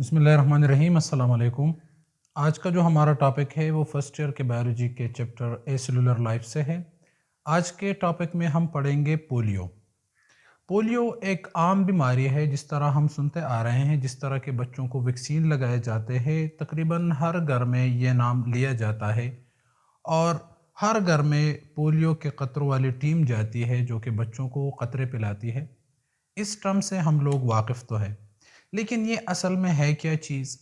बिस्मिल्लाहिर्रहमानिर्रहीम, अस्सलाम वालेकुम। आज का जो हमारा टॉपिक है वो फर्स्ट ईयर के बायोलॉजी के चैप्टर ए सेलुलर लाइफ से है। आज के टॉपिक में हम पढ़ेंगे पोलियो। पोलियो एक आम बीमारी है, जिस तरह हम सुनते आ रहे हैं, जिस तरह के बच्चों को वैक्सीन लगाए जाते हैं, तकरीबन हर घर में ये नाम लिया जाता है और हर घर में पोलियो के कतरों वाली टीम जाती है जो कि बच्चों को कतरे पिलाती है। इस टर्म से हम लोग वाकिफ़ तो है, लेकिन ये असल में है क्या चीज़?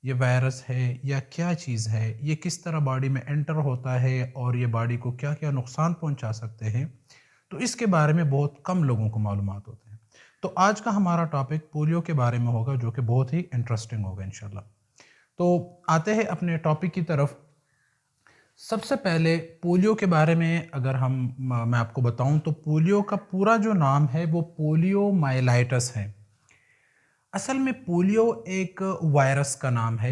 ये वायरस है या क्या चीज़ है? ये किस तरह बॉडी में एंटर होता है और ये बॉडी को क्या क्या नुकसान पहुंचा सकते हैं? तो इसके बारे में बहुत कम लोगों को मालूमात होते हैं। तो आज का हमारा टॉपिक पोलियो के बारे में होगा, जो कि बहुत ही इंटरेस्टिंग होगा इंशाल्लाह। तो आते हैं अपने टॉपिक की तरफ। सबसे पहले पोलियो के बारे में अगर मैं आपको बताऊं, तो पोलियो का पूरा जो नाम है वो पोलियो माइलाइटस है। असल में पोलियो एक वायरस का नाम है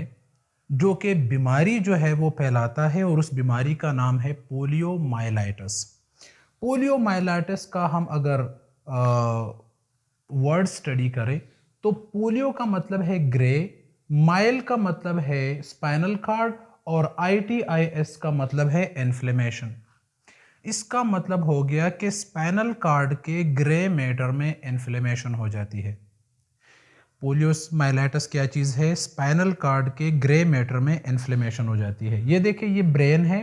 जो कि बीमारी जो है वो फैलाता है, और उस बीमारी का नाम है पोलियो माइलाइटस। पोलियो माइलाइटस का हम अगर वर्ड स्टडी करें तो पोलियो का मतलब है ग्रे, माइल का मतलब है स्पाइनल कार्ड, और ITIS का मतलब है इन्फ्लेमेशन। इसका मतलब हो गया कि स्पाइनल कार्ड के ग्रे मैटर में इन्फ्लेमेशन हो जाती है। पोलियो माइलाइटस क्या चीज़ है? स्पाइनल कार्ड के ग्रे मैटर में इन्फ्लेमेशन हो जाती है। ये देखिए, ये ब्रेन है,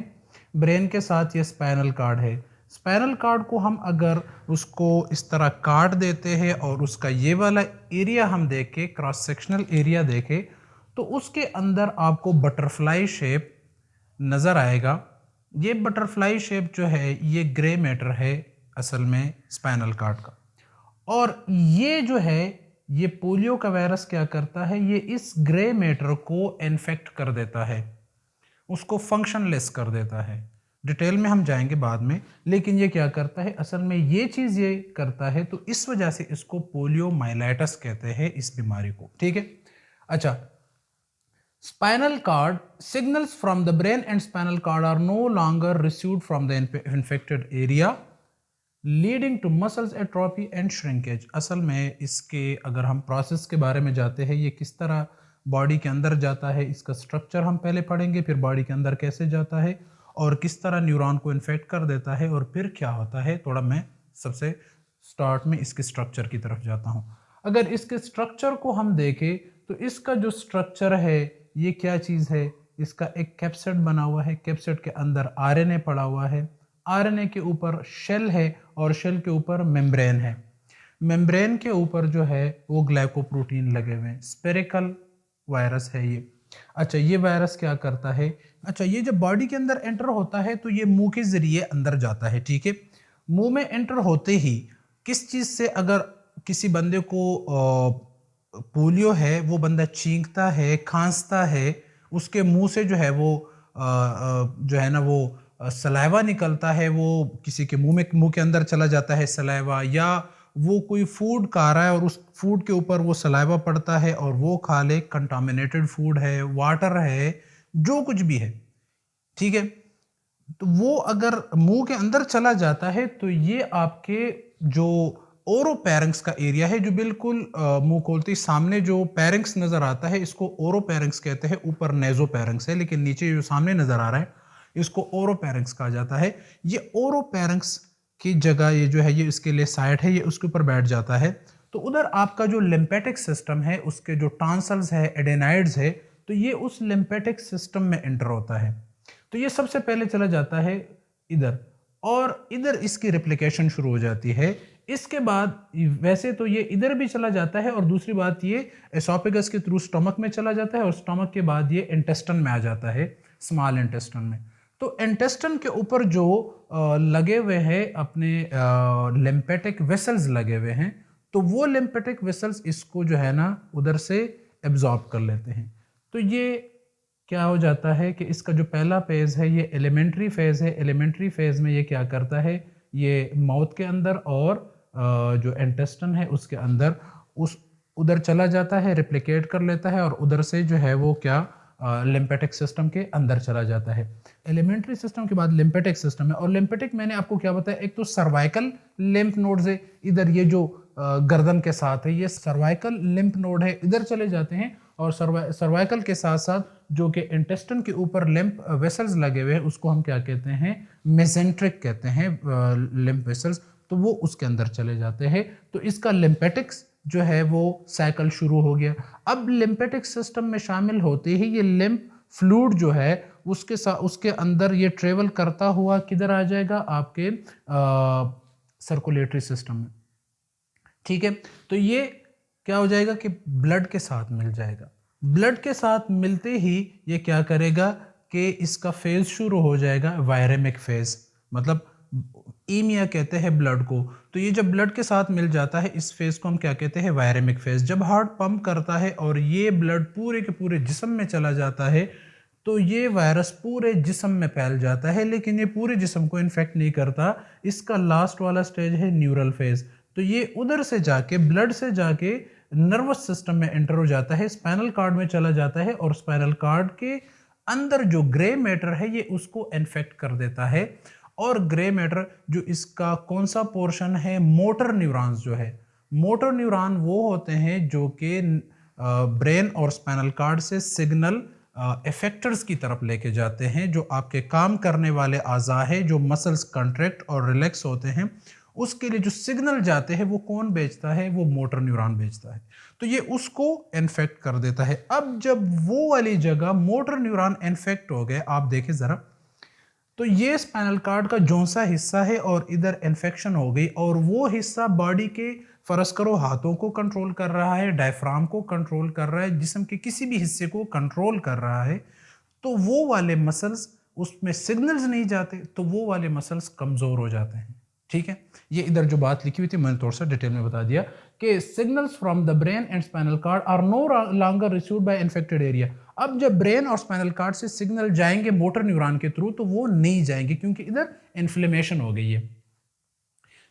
ब्रेन के साथ ये स्पाइनल कार्ड है। स्पाइनल कार्ड को हम अगर उसको इस तरह काट देते हैं और उसका ये वाला एरिया हम देखें, क्रॉस सेक्शनल एरिया देखें, तो उसके अंदर आपको बटरफ्लाई शेप नज़र आएगा। ये बटरफ्लाई शेप जो है ये ग्रे मैटर है असल में स्पाइनल कार्ड का। और ये जो है, ये पोलियो का वायरस क्या करता है, ये इस ग्रे मैटर को इन्फेक्ट कर देता है, उसको फंक्शनलेस कर देता है। डिटेल में हम जाएंगे बाद में, लेकिन ये क्या करता है, असल में ये चीज़ ये करता है, तो इस वजह से इसको पोलियो माइलाइटस कहते हैं, इस बीमारी को। ठीक है। अच्छा, spinal cord signals from the brain and spinal cord are no longer received from the infected area, leading to muscles atrophy and shrinkage. असल में इसके अगर हम प्रोसेस के बारे में जाते हैं, ये किस तरह बॉडी के अंदर जाता है, इसका स्ट्रक्चर हम पहले पढ़ेंगे, फिर बॉडी के अंदर कैसे जाता है और किस तरह न्यूरॉन को इन्फेक्ट कर देता है, और फिर क्या होता है। थोड़ा मैं सबसे स्टार्ट में इसके स्ट्रक्चर की तरफ जाता हूँ। अगर इसके स्ट्रक्चर को हम देखें तो इसका जो स्ट्रक्चर है ये क्या चीज़ है, इसका एक कैप्सिड बना हुआ है, कैप्सिड के अंदर RNA पड़ा हुआ है, RNA के ऊपर शेल है और शेल के ऊपर मेम्ब्रेन है। मेम्ब्रेन के ऊपर जो है वो ग्लाइकोप्रोटीन लगे हुए हैं। स्पेरिकल वायरस है ये। अच्छा, ये वायरस क्या करता है? अच्छा, ये जब बॉडी के अंदर एंटर होता है तो ये मुंह के जरिए अंदर जाता है। ठीक है। मुंह में एंटर होते ही किस चीज़ से, अगर किसी बंदे को पोलियो है, वो बंदा छींकता है, खांसता है, उसके मुंह से जो है वो जो है ना वो सलाइवा निकलता है, वो किसी के मुंह के अंदर चला जाता है सलाइवा, या वो कोई फूड खा रहा है और उस फूड के ऊपर वो सलाइवा पड़ता है और वो खा ले, कंटामिनेटेड फूड है, वाटर है, जो कुछ भी है। ठीक है। तो वो अगर मुंह के अंदर चला जाता है तो ये आपके जो ओरोपैरिंक्स का एरिया है, जो बिल्कुल मुंह खोलते ही सामने जो पैरिंक्स नजर आता है, इसको ओरोपैरिंक्स कहते हैं। ऊपर नेजोपैरिंक्स है, लेकिन नीचे जो सामने नजर आ रहा है इसको ओरोपैरिंक्स कहा जाता है। ये ओरोपैरिंक्स की जगह ये जो है, ये इसके लिए साइट है, ये उसके ऊपर बैठ जाता है। तो उधर आपका जो लिम्फेटिक सिस्टम है, उसके जो टॉन्सल्स है, एडेनाइड्स है, तो ये उस लिम्फेटिक सिस्टम में एंटर होता है। तो ये सबसे पहले चला जाता है इधर, और इधर इसकी रेप्लिकेशन शुरू हो जाती है। इसके बाद वैसे तो ये इधर भी चला जाता है, और दूसरी बात ये एसोफेगस के थ्रू स्टमक में चला जाता है, और स्टमक के बाद ये इंटेस्टन में आ जाता है, स्मॉल इंटेस्टन में। तो इंटेस्टन के ऊपर जो लगे हुए हैं अपने लिम्फेटिक वेसल्स लगे हुए हैं, तो वो लिम्फेटिक वेसल्स इसको जो है ना उधर से एब्जॉर्ब कर लेते हैं। तो ये क्या हो जाता है कि इसका जो पहला फेज़ है ये एलिमेंट्री फेज़ है। एलिमेंट्री फेज़ में ये क्या करता है, ये माउथ के अंदर और जो इंटेस्टाइन है उसके अंदर उस उधर चला जाता है, रिप्लिकेट कर लेता है, और उधर से जो है वो क्या लिम्फेटिक सिस्टम के अंदर चला जाता है। एलिमेंट्री सिस्टम के बाद लिम्फेटिक सिस्टम है, और लिम्फेटिक मैंने आपको क्या बताया, एक तो सर्वाइकल लिम्फ नोड्स है, इधर ये जो गर्दन के साथ है ये सर्वाइकल लिम्फ नोड है, इधर चले जाते हैं, और सर्वाइकल के साथ साथ जो कि इंटेस्टाइन के ऊपर लिम्फ वेसल्स लगे हुए हैं उसको हम क्या कहते हैं, मेसेंट्रिक कहते हैं लिम्फ वेसल्स, तो वो उसके अंदर चले जाते हैं। तो इसका लिम्फेटिक्स जो है वो साइकिल शुरू हो गया। अब लिम्फेटिक सिस्टम में शामिल होते ही ये लिम्फ फ्लूइड जो है उसके साथ उसके अंदर ये ट्रेवल करता हुआ किधर आ जाएगा, आपके सर्कुलेटरी सिस्टम में। ठीक है, तो ये क्या हो जाएगा कि ब्लड के साथ मिल जाएगा। ब्लड के साथ मिलते ही ये क्या करेगा कि इसका फेज शुरू हो जाएगा, वायरेमिक फेज, मतलब ईमिया कहते हैं ब्लड को। तो ये जब ब्लड के साथ मिल जाता है इस फेज को हम क्या कहते हैं, वायरेमिक फेज। जब हार्ट पंप करता है और ये ब्लड पूरे के पूरे जिस्म में चला जाता है तो ये वायरस पूरे जिस्म में फैल जाता है, लेकिन ये पूरे जिस्म को इन्फेक्ट नहीं करता। इसका लास्ट वाला स्टेज है न्यूरल फेज। तो ये उधर से जाके ब्लड से जाके नर्वस सिस्टम में एंटर हो जाता है, स्पाइनल कार्ड में चला जाता है और स्पाइनल कार्ड के अंदर जो ग्रे मैटर है ये उसको इन्फेक्ट कर देता है। और ग्रे मैटर जो इसका कौन सा पोर्शन है, मोटर न्यूरॉन्स जो है, मोटर न्यूरॉन वो होते हैं जो कि ब्रेन और स्पाइनल कार्ड से सिग्नल इफेक्टर्स की तरफ लेके जाते हैं। जो आपके काम करने वाले आज़ा है, जो मसल्स कंट्रैक्ट और रिलैक्स होते हैं, उसके लिए जो सिग्नल जाते हैं वो कौन बेचता है, वो मोटर न्यूरॉन बेचता है। तो ये उसको इन्फेक्ट कर देता है। अब जब वो वाली जगह मोटर न्यूरॉन इन्फेक्ट हो गए, आप देखें ज़रा, तो ये स्पाइनल कार्ड का जो सा हिस्सा है और इधर इन्फेक्शन हो गई और वो हिस्सा बॉडी के फर्ज करो हाथों को कंट्रोल कर रहा है, डायफ्राम को कंट्रोल कर रहा है, जिस्म के किसी भी हिस्से को कंट्रोल कर रहा है, तो वो वाले मसल्स उसमें सिग्नल्स नहीं जाते, तो वो वाले मसल्स कमज़ोर हो जाते हैं। ठीक है, ये इधर जो बात लिखी हुई थी मैंने थोड़ा सा डिटेल में बता दिया कि signals from the brain and spinal cord are no longer received by infected area. अब जब ब्रेन और स्पाइनल कार्ड से सिग्नल जाएंगे मोटर न्यूरॉन के थ्रू तो वो नहीं जाएंगे क्योंकि इधर इन्फ्लेमेशन हो गई है।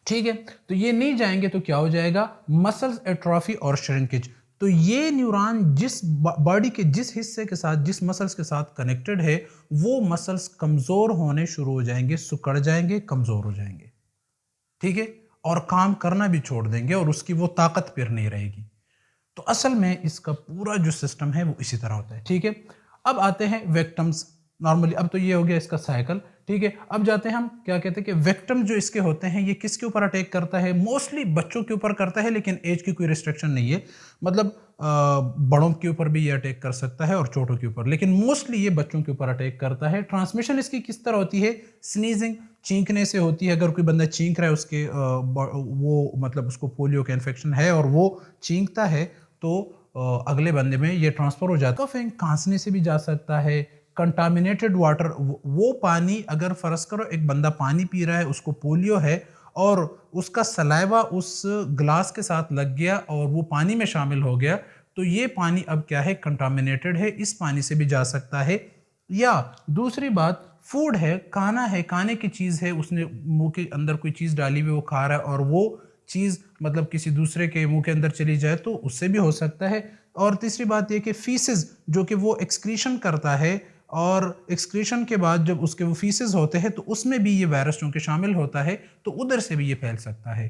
ठीक है, तो ये नहीं जाएंगे तो क्या हो जाएगा, मसल्स एट्रोफी और श्रिंकेज। तो ये न्यूरॉन जिस बॉडी के जिस हिस्से के साथ, जिस मसल्स के साथ कनेक्टेड है, वो मसल्स कमजोर होने शुरू हो जाएंगे, सिकुड़ जाएंगे, कमजोर हो जाएंगे। ठीक है, और काम करना भी छोड़ देंगे और उसकी वो ताकत फिर नहीं रहेगी। तो असल में इसका पूरा जो सिस्टम है वो इसी तरह होता है। ठीक है, अब आते हैं विक्टिम्स। नॉर्मली अब तो ये हो गया इसका साइकिल। ठीक है, अब जाते हैं हम क्या कहते हैं कि विक्टिम जो इसके होते हैं ये किसके ऊपर अटैक करता है, मोस्टली बच्चों के ऊपर करता है, लेकिन एज की कोई रिस्ट्रिक्शन नहीं है। मतलब बड़ों के ऊपर भी ये अटैक कर सकता है और छोटों के ऊपर, लेकिन मोस्टली ये बच्चों के ऊपर अटैक करता है। ट्रांसमिशन इसकी किस तरह होती है, स्नीजिंग, चींकने से होती है। अगर कोई बंदा चींक रहा है उसके वो मतलब उसको पोलियो का इन्फेक्शन है और वो चींकता है तो अगले बंदे में ये ट्रांसफर हो जाता है। कफ खांसने से भी जा सकता है। कंटामिनेटेड वाटर, वो पानी, अगर फर्ज करो एक बंदा पानी पी रहा है, उसको पोलियो है और उसका सलाइवा उस ग्लास के साथ लग गया और वो पानी में शामिल हो गया, तो ये पानी अब क्या है, कंटामिनेटेड है, इस पानी से भी जा सकता है। या दूसरी बात, फूड है, खाना है, खाने की चीज़ है, उसने मुंह के अंदर कोई चीज़ डाली हुई वो खा रहा है और वो चीज़ मतलब किसी दूसरे के मुंह के अंदर चली जाए तो उससे भी हो सकता है। और तीसरी बात ये कि फीसेस जो कि वो एक्सक्रीशन करता है और एक्सक्रीशन के बाद जब उसके वो फीसेस होते हैं तो उसमें भी ये वायरस चूँकि शामिल होता है तो उधर से भी ये फैल सकता है।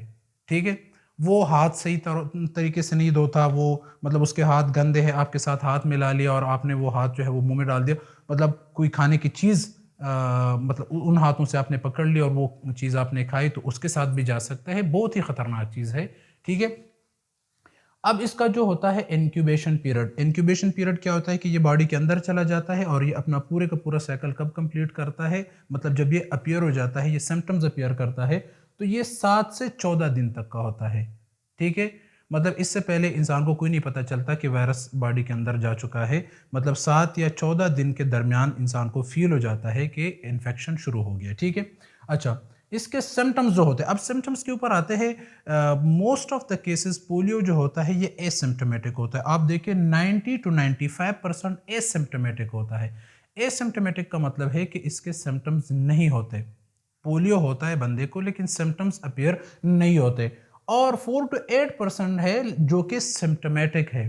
ठीक है, वो हाथ सही तरीके से नहीं धोता, वो मतलब उसके हाथ गंदे हैं, आपके साथ हाथ मिला लिया और आपने वो हाथ जो है वो मुंह में डाल दिया, मतलब कोई खाने की चीज़ मतलब उन हाथों से आपने पकड़ ली और वो चीज़ आपने खाई तो उसके साथ भी जा सकता है। बहुत ही ख़तरनाक चीज़ है। ठीक है, अब इसका जो होता है इंक्यूबेशन पीरियड। इंक्यूबेशन पीरियड क्या होता है कि ये बॉडी के अंदर चला जाता है और ये अपना पूरे का पूरा साइकिल कब कंप्लीट करता है, मतलब जब ये अपीयर हो जाता है, ये सिम्टम्स अपीयर करता है, तो ये 7 से 14 दिन तक का होता है। ठीक है, मतलब इससे पहले इंसान को कोई नहीं पता चलता कि वायरस बॉडी के अंदर जा चुका है। मतलब 7 या 14 दिन के दरमियान इंसान को फील हो जाता है कि इन्फेक्शन शुरू हो गया। ठीक है, अच्छा, इसके सिम्टम्स जो होते हैं, अब सिम्टम्स के ऊपर आते हैं। Most of the cases polio जो होता है ये एसिम्टोमेटिक होता है। आप देखिए 90 to 95% एसिम्टोमेटिक होता है। एसिम्टोमेटिक का मतलब है कि इसके सिम्टम्स नहीं होते। पोलियो होता है बंदे को लेकिन सिम्टम्स अपीयर नहीं होते। और 4 to 8% है जो कि सिम्टोमेटिक है,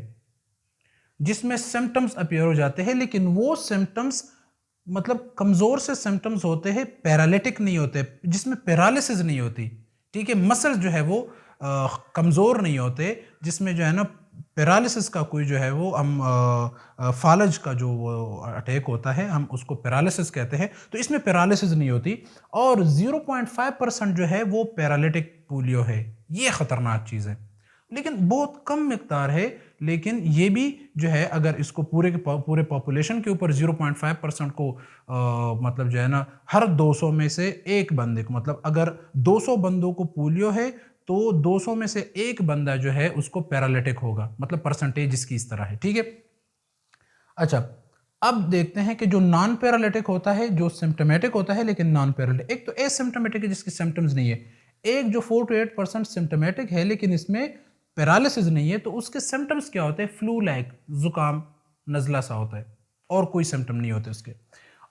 जिसमें सिम्टम्स अपीयर हो जाते हैं, लेकिन वो सिम्टम्स मतलब कमजोर से सिम्टम्स होते हैं, पैरालिटिक नहीं होते, जिसमें पैरालिसिस नहीं होती। ठीक है, मसल्स जो है वो कमजोर नहीं होते, जिसमें जो है ना पैरालिसिस का कोई जो है वो हम फालज का जो वो अटैक होता है हम उसको पैरालिसिस कहते हैं, तो इसमें पैरालिसिस नहीं होती। और 0.5% जो है वो पैरालिटिक पोलियो है। ये ख़तरनाक चीज़ है, लेकिन बहुत कम मिकदार है। लेकिन ये भी जो है अगर इसको पूरे पॉपुलेशन के ऊपर 0.5% को मतलब जो है ना हर 200 में से एक बंदे को, मतलब अगर 200 बंदों को पोलियो है तो 200 में से एक बंदा जो है उसको पैरालिटिक होगा, मतलब परसेंटेज इसकी इस तरह है, ठीक है। अच्छा, अब देखते हैं कि जो नॉन पैरालिटिक होता है, जो सिम्टोमेटिक होता है लेकिन नॉन पैरालिटिक, एक तो एसिम्टोमेटिक है जिसकी सिम्टम्स नहीं है, एक जो 4 to 8% सिम्टोमेटिक है लेकिन इसमें पैरालिसिस नहीं है, तो उसके सिम्टम्स क्या होते हैं? फ्लू लाइक, जुकाम, नज़ला सा होता है और कोई सिम्टम नहीं होते उसके।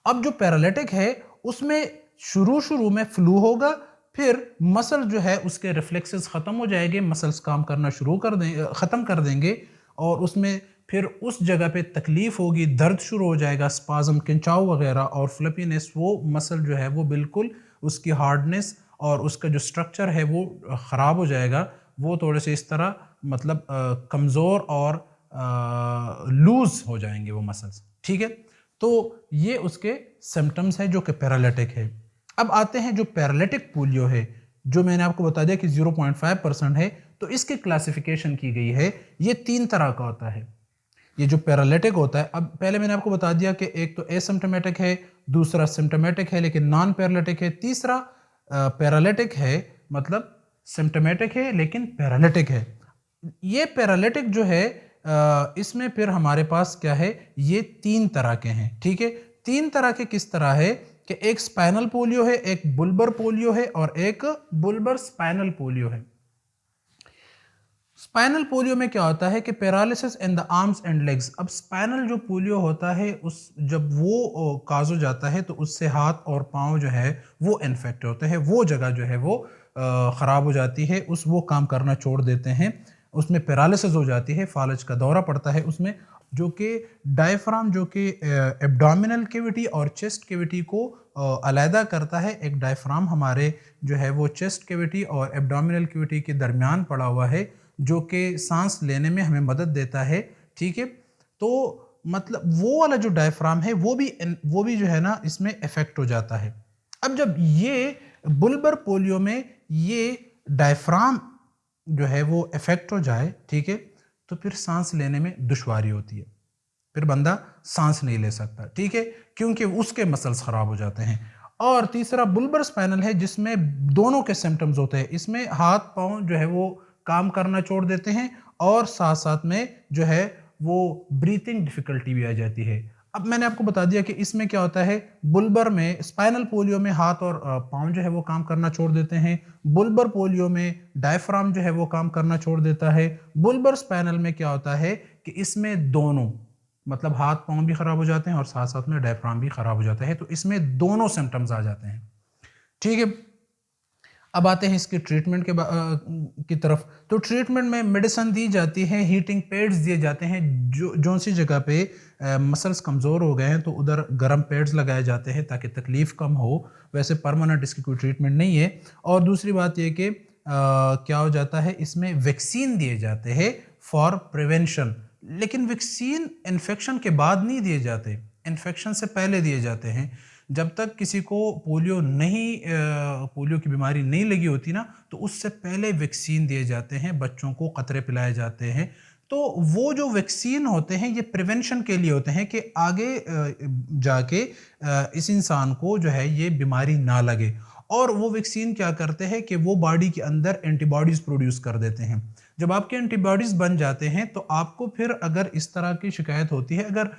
अब जो पैरालिटिक है उसमें शुरू में फ्लू होगा, फिर मसल जो है उसके रिफ्लेक्सेस ख़त्म हो जाएंगे, मसल्स काम करना ख़त्म कर देंगे और उसमें फिर उस जगह पे तकलीफ होगी, दर्द शुरू हो जाएगा, स्पाज़म, खिंचाव वगैरह और फ्लपीनेस। वो मसल जो है वो बिल्कुल उसकी हार्डनेस और उसका जो स्ट्रक्चर है वो ख़राब हो जाएगा, वो थोड़े से इस तरह मतलब कमज़ोर और लूज़ हो जाएंगे वो मसल्स, ठीक है। तो ये उसके सिम्टम्स है जो कि पैरालिटिक है। अब आते हैं जो पैरालिटिक पोलियो है, जो मैंने आपको बता दिया कि 0.5% है, तो इसकी क्लासिफिकेशन की गई है। ये 3 तरह का होता है। ये जो पैरालिटिक होता है, अब पहले मैंने आपको बता दिया कि एक तो एसिम्टोमेटिक है, दूसरा सिम्टोमेटिक है लेकिन नॉन पैरालिटिक है, तीसरा पैरालिटिक है मतलब सिम्टोमेटिक है लेकिन पैरालिटिक है। ये पैरालिटिक जो है इसमें फिर हमारे पास क्या है, ये 3 तरह के हैं, ठीक है। 3 तरह के किस तरह है कि एक स्पाइनल पोलियो है, एक बुल्बर पोलियो है और एक बुल्बर स्पाइनल पोलियो है। स्पाइनल पोलियो में क्या होता है कि paralysis in the arms and legs. अब स्पाइनल जो पोलियो होता है उस जब वो काज हो जाता है तो उससे हाथ और पाँव जो है वो इन्फेक्ट होते हैं, वो जगह जो है वो ख़राब हो जाती है, वो काम करना छोड़ देते हैं, उसमें पैरालिसिस हो जाती है, फालज का दौरा पड़ता है उसमें, जो कि डायफ्राम, जो कि एब्डोमिनल कैविटी और चेस्ट कैविटी को अलहदा करता है। एक डायफ्राम हमारे जो है वो चेस्ट कैविटी और एब्डोमिनल कैविटी के दरमियान पड़ा हुआ है, जो कि सांस लेने में हमें मदद देता है, ठीक है। तो मतलब वो वाला जो डायफ्राम है वो भी जो है ना इसमें इफेक्ट हो जाता है। अब जब ये बुल्बर पोलियो में ये डायफ्राम जो है वो इफेक्ट हो जाए, ठीक है, तो फिर सांस लेने में दुश्वारी होती है, फिर बंदा सांस नहीं ले सकता, ठीक है, क्योंकि उसके मसल्स खराब हो जाते हैं। और तीसरा बुल्बर स्पाइनल है जिसमें दोनों के सिम्टम्स होते हैं, इसमें हाथ पाँव जो है वो काम करना छोड़ देते हैं और साथ साथ में जो है वो ब्रीथिंग डिफिकल्टी भी आ जाती है। अब मैंने आपको बता दिया कि इसमें क्या होता है, बुल्बर में, स्पाइनल पोलियो में हाथ और पाँव जो है वो काम करना छोड़ देते हैं, बुल्बर पोलियो में डायफ्राम जो है वो काम करना छोड़ देता है, बुल्बर स्पाइनल में क्या होता है कि इसमें दोनों मतलब हाथ पाँव भी खराब हो जाते हैं और साथ साथ में डायफ्राम भी खराब हो जाता है, तो इसमें दोनों सिम्टम्स आ जाते हैं, ठीक है। अब आते हैं इसके ट्रीटमेंट की तरफ। तो ट्रीटमेंट में मेडिसिन दी जाती है, हीटिंग पैड्स दिए जाते हैं, जो सी जगह पे मसल्स कमज़ोर हो गए हैं तो उधर गर्म पैड्स लगाए जाते हैं ताकि तकलीफ़ कम हो। वैसे परमानेंट इसकी कोई ट्रीटमेंट नहीं है। और दूसरी बात यह कि क्या हो जाता है, इसमें वैक्सीन दिए जाते हैं फॉर प्रिवेंशन, लेकिन वैक्सीन इन्फेक्शन के बाद नहीं दिए जाते, इन्फेक्शन से पहले दिए जाते हैं। जब तक किसी को पोलियो की बीमारी नहीं लगी होती ना, तो उससे पहले वैक्सीन दिए जाते हैं, बच्चों को कतरे पिलाए जाते हैं। तो वो जो वैक्सीन होते हैं ये प्रिवेंशन के लिए होते हैं कि आगे जाके इस इंसान को जो है ये बीमारी ना लगे। और वो वैक्सीन क्या करते हैं कि वो बॉडी के अंदर एंटीबॉडीज़ प्रोड्यूस कर देते हैं। जब आपके एंटीबॉडीज़ बन जाते हैं तो आपको फिर अगर इस तरह की शिकायत होती है, अगर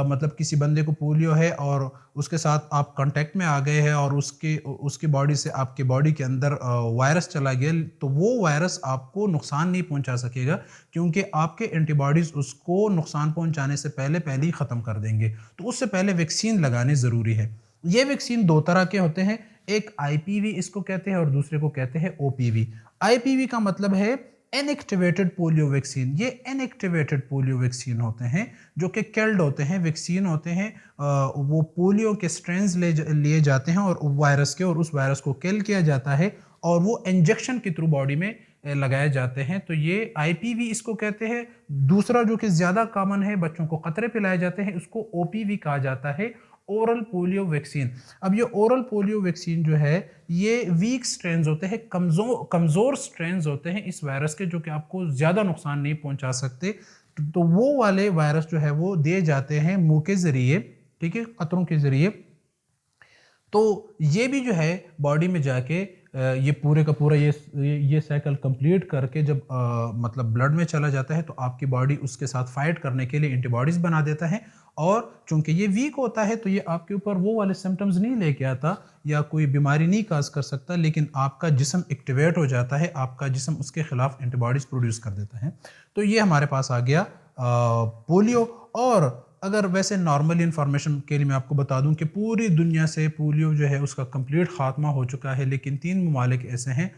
मतलब किसी बंदे को पोलियो है और उसके साथ आप कांटेक्ट में आ गए हैं और उसकी बॉडी से आपके बॉडी के अंदर वायरस चला गया, तो वो वायरस आपको नुकसान नहीं पहुंचा सकेगा, क्योंकि आपके एंटीबॉडीज़ उसको नुकसान पहुंचाने से पहले ही ख़त्म कर देंगे। तो उससे पहले वैक्सीन लगाने ज़रूरी है। ये वैक्सीन 2 तरह के होते हैं, एक IPV इसको कहते हैं और दूसरे को कहते हैं OPV। IPV का मतलब है इनएक्टिवेटेड पोलियो वैक्सीन। ये इनएक्टिवेटेड पोलियो वैक्सीन होते हैं जो कि किल्ड होते हैं, वैक्सीन होते हैं, वो पोलियो के स्ट्रेन्स लिए जाते हैं और वायरस के, और उस वायरस को किल किया जाता है और वो इंजेक्शन के थ्रू बॉडी में लगाए जाते हैं। तो ये IPV इसको कहते हैं। दूसरा जो कि ज़्यादा कॉमन है, बच्चों को कतरे पिलाए जाते हैं, उसको OPV कहा जाता है, ओरल पोलियो वैक्सीन। अब ये ओरल पोलियो वैक्सीन जो है ये वीक स्ट्रेन्स होते हैं, कमज़ोर स्ट्रेन्स होते हैं इस वायरस के, जो कि आपको ज़्यादा नुकसान नहीं पहुंचा सकते। तो वो वाले वायरस जो है वो दिए जाते हैं मुंह के ज़रिए, ठीक है, कतरों के ज़रिए। तो ये भी जो है बॉडी में जाके ये पूरे का पूरा ये साइकिल कंप्लीट करके जब मतलब ब्लड में चला जाता है तो आपकी बॉडी उसके साथ फाइट करने के लिए एंटीबॉडीज बना देता है। और चूंकि ये वीक होता है तो ये आपके ऊपर वो वाले सिम्टम्स नहीं लेके आता या कोई बीमारी नहीं काज कर सकता, लेकिन आपका जिस्म एक्टिवेट हो जाता है, आपका जिस्म उसके खिलाफ एंटीबॉडीज प्रोड्यूस कर देता है। तो ये हमारे पास आ गया पोलियो। और अगर वैसे नॉर्मल इन्फॉर्मेशन के लिए मैं आपको बता दूं कि पूरी दुनिया से पोलियो जो है उसका कंप्लीट खात्मा हो चुका है, लेकिन 3 ममालिक ऐसे हैं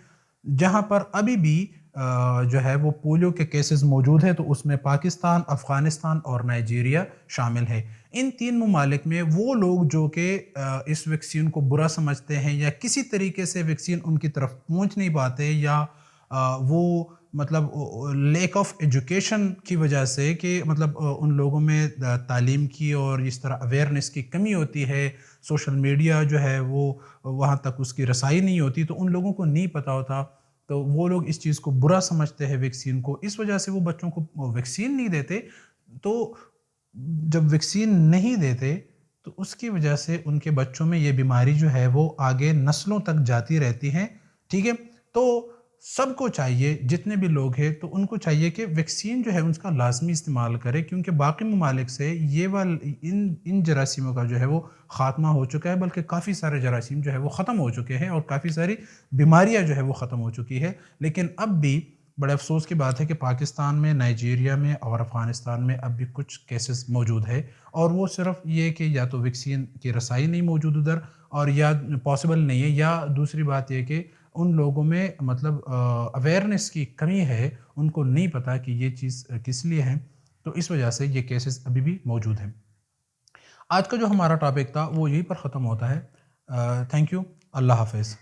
जहां पर अभी भी जो है वो पोलियो के केसेस मौजूद है। तो उसमें पाकिस्तान, अफ़गानिस्तान और नाइजीरिया शामिल है। इन 3 ममालिक में वो लोग जो कि इस वैक्सीन को बुरा समझते हैं या किसी तरीके से वैक्सीन उनकी तरफ पहुंच नहीं पाते, या वो मतलब लैक ऑफ एजुकेशन की वजह से कि मतलब उन लोगों में तालीम की और इस तरह अवेयरनेस की कमी होती है, सोशल मीडिया जो है वो वहाँ तक उसकी रसाई नहीं होती, तो उन लोगों को नहीं पता होता, तो वो लोग इस चीज़ को बुरा समझते हैं वैक्सीन को, इस वजह से वो बच्चों को वैक्सीन नहीं देते। तो जब वैक्सीन नहीं देते तो उसकी वजह से उनके बच्चों में ये बीमारी जो है वो आगे नस्लों तक जाती रहती है, ठीक है। तो सबको चाहिए, जितने भी लोग हैं तो उनको चाहिए कि वैक्सीन जो है उसका लाजमी इस्तेमाल करें, क्योंकि बाकी ममालिक से ये इन जरासीमों का जो है वो ख़ात्मा हो चुका है, बल्कि काफ़ी सारे जरासीम जो है वो ख़त्म हो चुके हैं और काफ़ी सारी बीमारियां जो है वो ख़त्म हो चुकी है। लेकिन अब भी बड़े अफसोस की बात है कि पाकिस्तान में, नाइजीरिया में और अफ़गानिस्तान में अब भी कुछ केसेस मौजूद है, और वो सिर्फ ये कि या तो वैक्सीन की रसाई नहीं मौजूद उधर, और या पॉसिबल नहीं है, या दूसरी बात यह कि उन लोगों में मतलब अवेयरनेस की कमी है, उनको नहीं पता कि ये चीज़ किस लिए है। तो इस वजह से ये केसेस अभी भी मौजूद हैं। आज का जो हमारा टॉपिक था वो यहीं पर ख़त्म होता है। Thank you. अल्लाह हाफ़िज़।